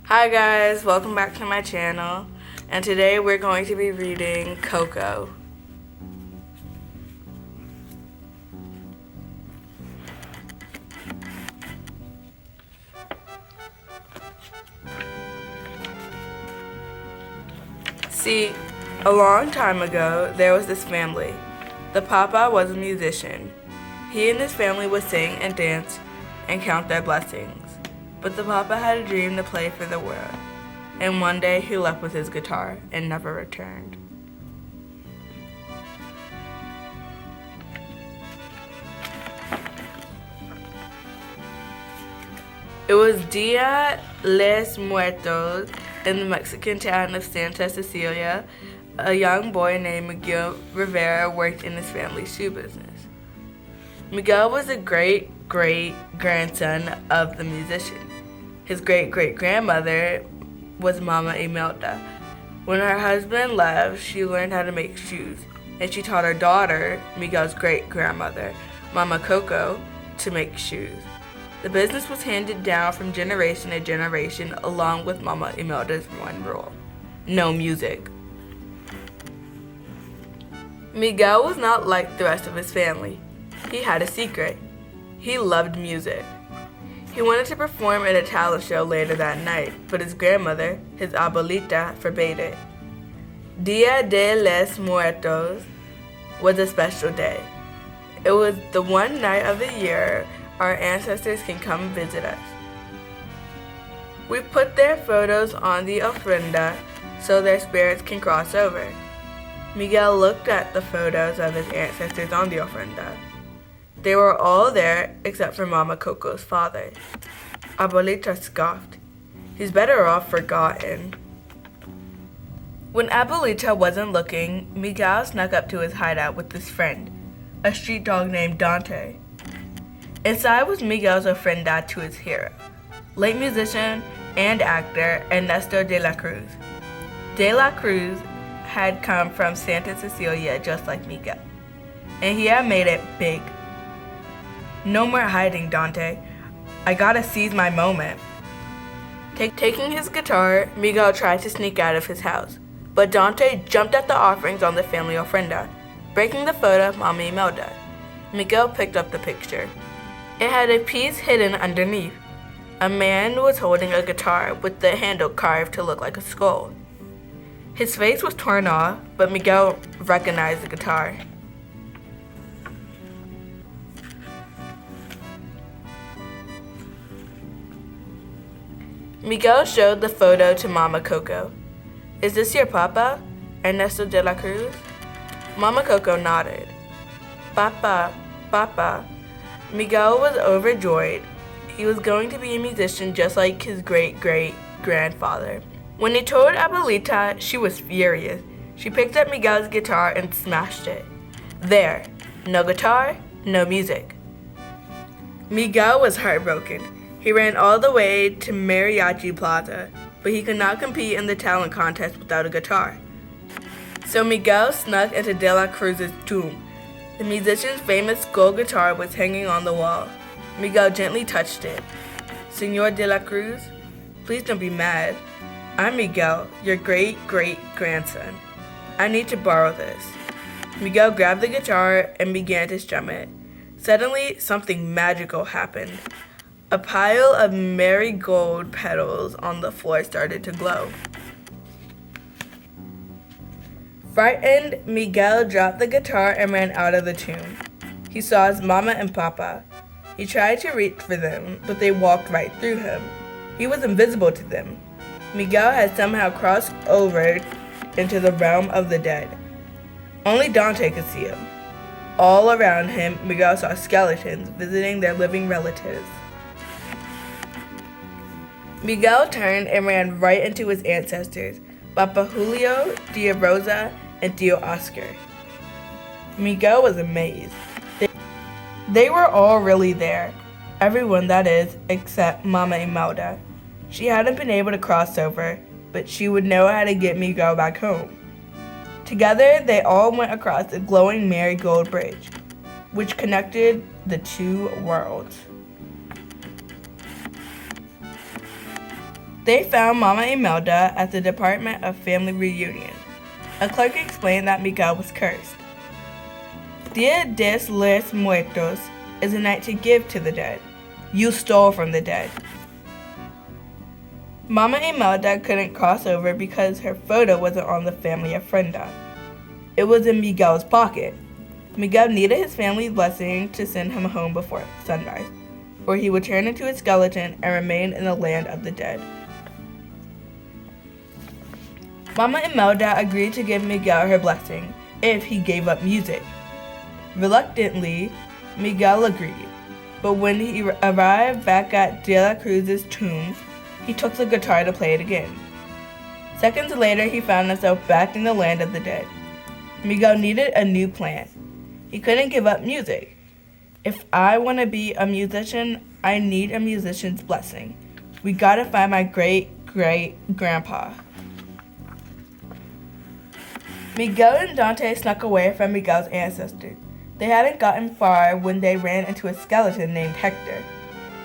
Hi guys, welcome back to my channel, and today we're going to be reading Coco. See, a long time ago, there was this family. The papa was a musician. He and his family would sing and dance and count their blessings. But the papa had a dream to play for the world, and one day he left with his guitar and never returned. It was Dia Les Muertos in the Mexican town of Santa Cecilia. A young boy named Miguel Rivera worked in his family's shoe business. Miguel was a great-great-grandson of the musician. His great-great-grandmother was Mama Imelda. When her husband left, she learned how to make shoes, and she taught her daughter, Miguel's great-grandmother, Mama Coco, to make shoes. The business was handed down from generation to generation, along with Mama Imelda's one rule: no music. Miguel was not like the rest of his family. He had a secret. He loved music. He wanted to perform at a talent show later that night, but his grandmother, his abuelita, forbade it. Dia de los Muertos was a special day. It was the one night of the year our ancestors can come visit us. We put their photos on the ofrenda so their spirits can cross over. Miguel looked at the photos of his ancestors on the ofrenda. They were all there except for Mama Coco's father. Abuelita scoffed. He's better off forgotten. When Abuelita wasn't looking, Miguel snuck up to his hideout with his friend, a street dog named Dante. Inside was Miguel's ofrenda to his hero, late musician and actor Ernesto de la Cruz. De la Cruz had come from Santa Cecilia just like Miguel, and he had made it big. No more hiding, Dante. I gotta seize my moment. Taking his guitar, Miguel tried to sneak out of his house, but Dante jumped at the offerings on the family ofrenda, breaking the photo of Mama Imelda. Miguel picked up the picture. It had a piece hidden underneath. A man was holding a guitar with the handle carved to look like a skull. His face was torn off, but Miguel recognized the guitar. Miguel showed the photo to Mama Coco. "Is this your papa, Ernesto de la Cruz?" Mama Coco nodded. "Papa, papa." Miguel was overjoyed. He was going to be a musician just like his great-great-grandfather. When he told Abuelita, she was furious. She picked up Miguel's guitar and smashed it. There, no guitar, no music. Miguel was heartbroken. He ran all the way to Mariachi Plaza, but he could not compete in the talent contest without a guitar. So Miguel snuck into De La Cruz's tomb. The musician's famous gold guitar was hanging on the wall. Miguel gently touched it. "Señor De La Cruz, please don't be mad. I'm Miguel, your great-great-grandson. I need to borrow this." Miguel grabbed the guitar and began to strum it. Suddenly, something magical happened. A pile of marigold petals on the floor started to glow. Frightened, Miguel dropped the guitar and ran out of the tomb. He saw his mama and papa. He tried to reach for them, but they walked right through him. He was invisible to them. Miguel had somehow crossed over into the realm of the dead. Only Dante could see him. All around him, Miguel saw skeletons visiting their living relatives. Miguel turned and ran right into his ancestors, Papa Julio, Tia Rosa, and Tio Oscar. Miguel was amazed. They were all really there. Everyone, that is, except Mama Imelda. She hadn't been able to cross over, but she would know how to get Miguel back home. Together, they all went across the glowing marigold bridge, which connected the two worlds. They found Mama Imelda at the Department of Family Reunion. A clerk explained that Miguel was cursed. Dia de los Muertos is a night to give to the dead. You stole from the dead. Mama Imelda couldn't cross over because her photo wasn't on the family ofrenda. It was in Miguel's pocket. Miguel needed his family's blessing to send him home before sunrise, or he would turn into a skeleton and remain in the land of the dead. Mama Imelda agreed to give Miguel her blessing if he gave up music. Reluctantly, Miguel agreed, but when he arrived back at De La Cruz's tomb, he took the guitar to play it again. Seconds later, he found himself back in the land of the dead. Miguel needed a new plan. He couldn't give up music. If I want to be a musician, I need a musician's blessing. We gotta find my great-great-grandpa. Miguel and Dante snuck away from Miguel's ancestors. They hadn't gotten far when they ran into a skeleton named Hector.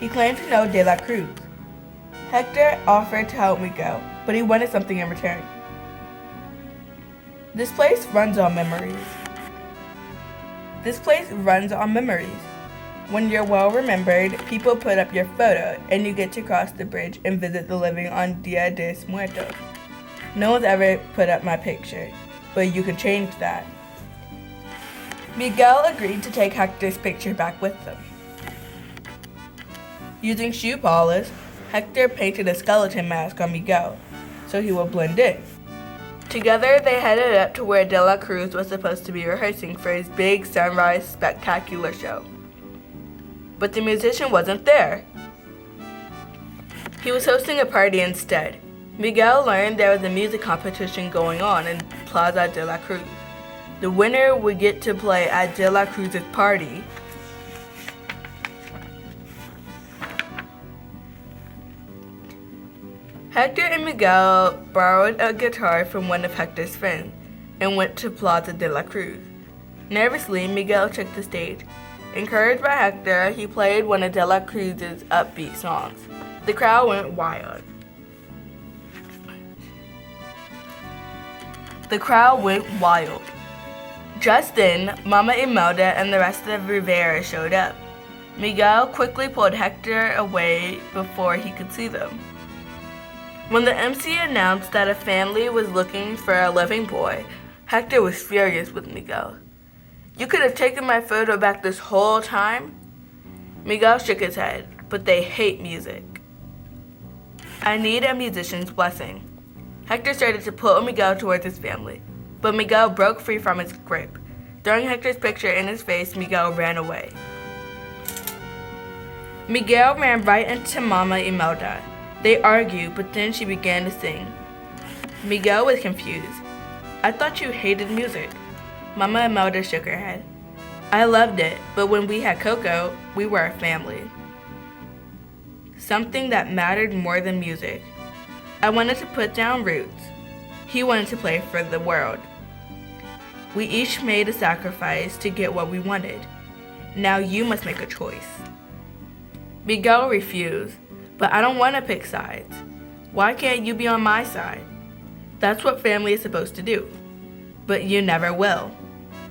He claimed to know De La Cruz. Hector offered to help Miguel, but he wanted something in return. This place runs on memories. When you're well remembered, people put up your photo and you get to cross the bridge and visit the living on Dia de los Muertos. No one's ever put up my picture, but you can change that. Miguel agreed to take Hector's picture back with them. Using shoe polish, Hector painted a skeleton mask on Miguel so he would blend in. Together, they headed up to where De La Cruz was supposed to be rehearsing for his big sunrise spectacular show. But the musician wasn't there. He was hosting a party instead. Miguel learned there was a music competition going on in Plaza De La Cruz. The winner would get to play at De La Cruz's party. Hector and Miguel borrowed a guitar from one of Hector's friends and went to Plaza de la Cruz. Nervously, Miguel took the stage. Encouraged by Hector, he played one of De La Cruz's upbeat songs. The crowd went wild. Just then, Mama Imelda and the rest of Rivera showed up. Miguel quickly pulled Hector away before he could see them. When the MC announced that a family was looking for a living boy, Hector was furious with Miguel. "You could have taken my photo back this whole time?" Miguel shook his head, but they hate music. "I need a musician's blessing." Hector started to pull Miguel towards his family, but Miguel broke free from his grip. Throwing Hector's picture in his face, Miguel ran away. Miguel ran right into Mama Imelda. They argued, but then she began to sing. Miguel was confused. "I thought you hated music." Mama Imelda shook her head. "I loved it, but when we had Coco, we were a family. Something that mattered more than music. I wanted to put down roots. He wanted to play for the world. We each made a sacrifice to get what we wanted. Now you must make a choice." Miguel refused. "But I don't want to pick sides. Why can't you be on my side? That's what family is supposed to do. But you never will."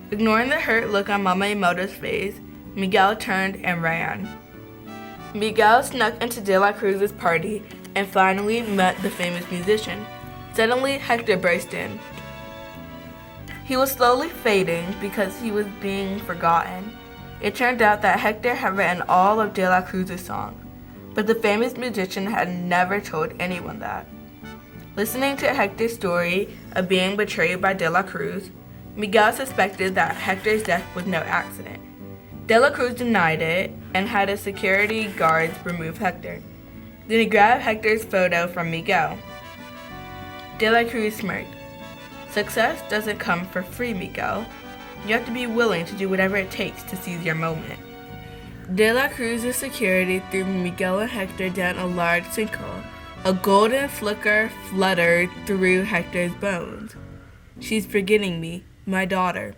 Ignoring the hurt look on Mama Imelda's face, Miguel turned and ran. Miguel snuck into De La Cruz's party and finally met the famous musician. Suddenly, Hector burst in. He was slowly fading because he was being forgotten. It turned out that Hector had written all of De La Cruz's songs, but the famous musician had never told anyone that. Listening to Hector's story of being betrayed by De La Cruz, Miguel suspected that Hector's death was no accident. De La Cruz denied it and had his security guards remove Hector. Then he grabbed Hector's photo from Miguel. De La Cruz smirked. "Success doesn't come for free, Miguel. You have to be willing to do whatever it takes to seize your moment." De La Cruz's security threw Miguel and Hector down a large sinkhole. A golden flicker fluttered through Hector's bones. "She's forgetting me, my daughter.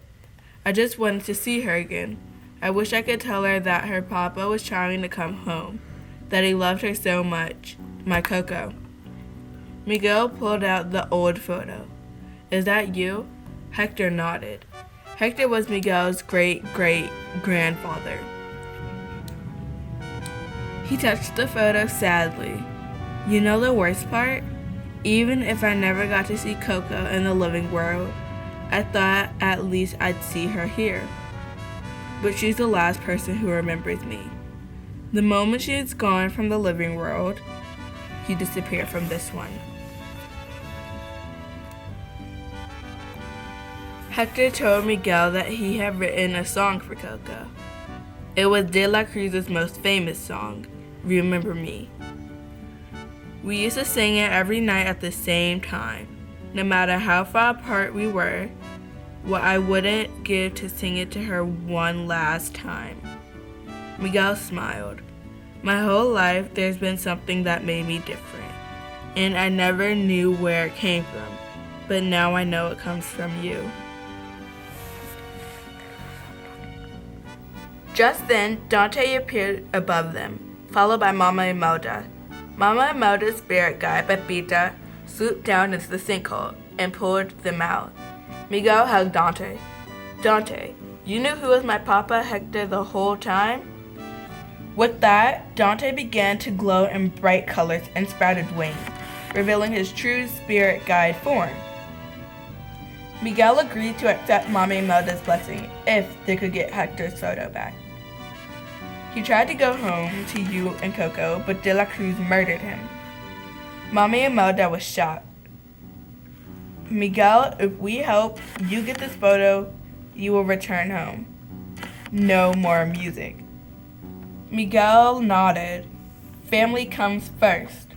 I just wanted to see her again. I wish I could tell her that her papa was trying to come home, that he loved her so much, my Coco." Miguel pulled out the old photo. Is that you? Hector nodded. Hector was Miguel's great-great-grandfather. He touched the photo sadly. You know the worst part? Even if I never got to see Coco in the living world, I thought at least I'd see her here. But she's the last person who remembers me. The moment she is gone from the living world, you disappear from this one. Hector told Miguel that he had written a song for Coco. It was De La Cruz's most famous song, Remember Me. We used to sing it every night at the same time, no matter how far apart we were. What I wouldn't give to sing it to her one last time. Miguel smiled. My whole life there's been something that made me different, and I never knew where it came from, but now I know it comes from you. Just then, Dante appeared above them, followed by Mama Imelda. Mama Imelda's spirit guide, Pepita, swooped down into the sinkhole and pulled them out. Miguel hugged Dante. Dante, you knew who was my papa, Hector, the whole time? With that, Dante began to glow in bright colors and sprouted wings, revealing his true spirit guide form. Miguel agreed to accept Mama Imelda's blessing if they could get Hector's photo back. He tried to go home to you and Coco, but De La Cruz murdered him. Mama Imelda was shocked. Miguel, if we help you get this photo, you will return home. No more music. Miguel nodded. Family comes first.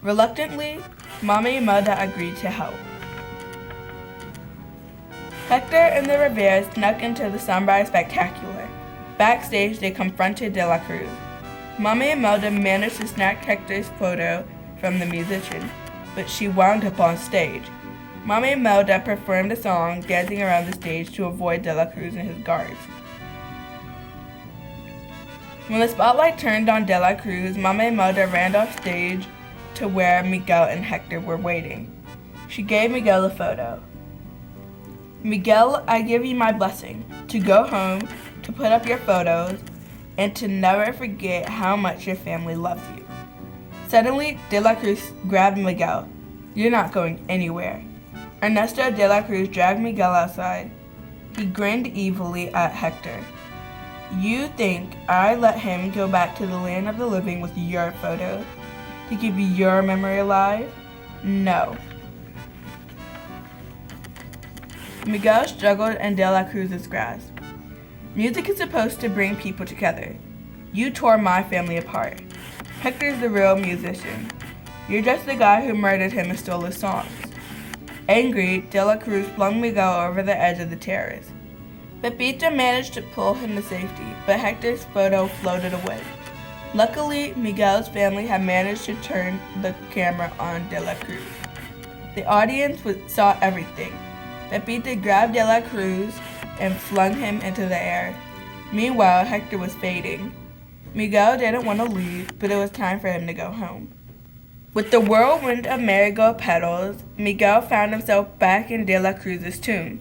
Reluctantly, Mama Imelda agreed to help. Hector and the Riveras snuck into the Sunrise Spectacular. Backstage, they confronted De La Cruz. Mama Imelda managed to snatch Hector's photo from the musician, but she wound up on stage. Mama Imelda performed a song, dancing around the stage to avoid De La Cruz and his guards. When the spotlight turned on De La Cruz, Mama Imelda ran off stage to where Miguel and Hector were waiting. She gave Miguel a photo. Miguel, I give you my blessing to go home, to put up your photos, and to never forget how much your family loves you. Suddenly, De La Cruz grabbed Miguel. You're not going anywhere. Ernesto De La Cruz dragged Miguel outside. He grinned evilly at Hector. You think I let him go back to the land of the living with your photos to keep your memory alive? No. Miguel struggled in De La Cruz's grasp. Music is supposed to bring people together. You tore my family apart. Hector's the real musician. You're just the guy who murdered him and stole his songs. Angry, De La Cruz flung Miguel over the edge of the terrace. Pepita managed to pull him to safety, but Hector's photo floated away. Luckily, Miguel's family had managed to turn the camera on De La Cruz. The audience saw everything. Pepita grabbed De La Cruz and flung him into the air. Meanwhile, Hector was fading. Miguel didn't want to leave, but it was time for him to go home. With the whirlwind of marigold petals, Miguel found himself back in De La Cruz's tomb.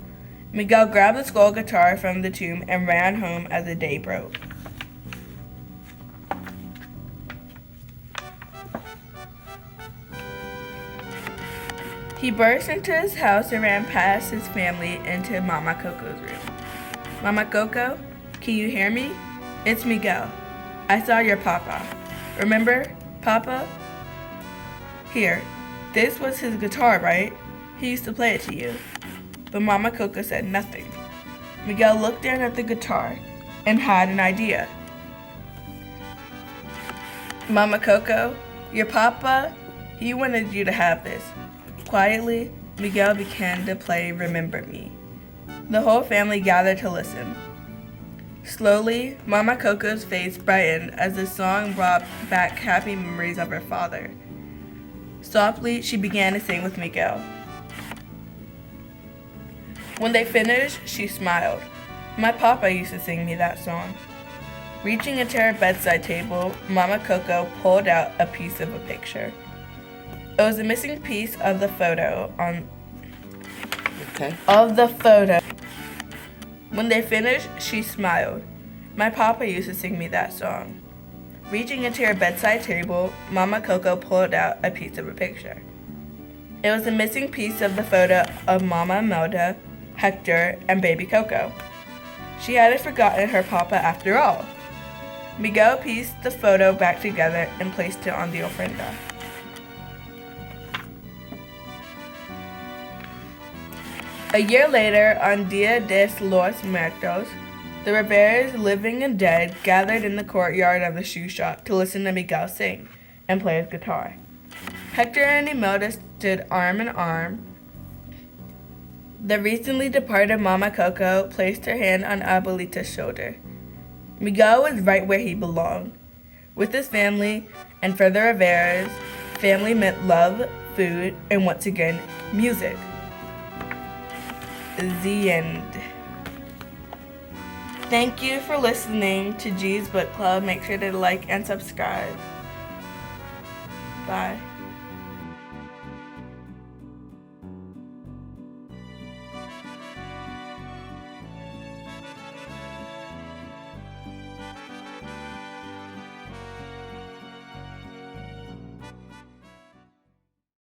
Miguel grabbed the skull guitar from the tomb and ran home as the day broke. He burst into his house and ran past his family into Mama Coco's room. Mama Coco, can you hear me? It's Miguel. I saw your papa. Remember, Papa? Here, this was his guitar, right? He used to play it to you. But Mama Coco said nothing. Miguel looked down at the guitar and had an idea. Mama Coco, your papa, he wanted you to have this. Quietly, Miguel began to play Remember Me. The whole family gathered to listen. Slowly, Mama Coco's face brightened as the song brought back happy memories of her father. Softly, she began to sing with Miguel. When they finished, she smiled. My papa used to sing me that song. Reaching into her bedside table, Mama Coco pulled out a piece of a picture. It was a missing piece of the photo on Okay. of the photo. When they finished, she smiled. My papa used to sing me that song. Reaching into her bedside table, Mama Coco pulled out a piece of a picture. It was a missing piece of the photo of Mama Imelda, Hector, and baby Coco. She hadn't forgotten her papa after all. Miguel pieced the photo back together and placed it on the ofrenda. A year later, on Dia de los Muertos, the Riveras, living and dead, gathered in the courtyard of the shoe shop to listen to Miguel sing and play his guitar. Hector and Imelda stood arm in arm. The recently departed Mama Coco placed her hand on Abuelita's shoulder. Miguel was right where he belonged. With his family, and for the Riveras, family meant love, food, and once again, music. The end. Thank you for listening to G's Book Club. Make sure to like and subscribe. Bye.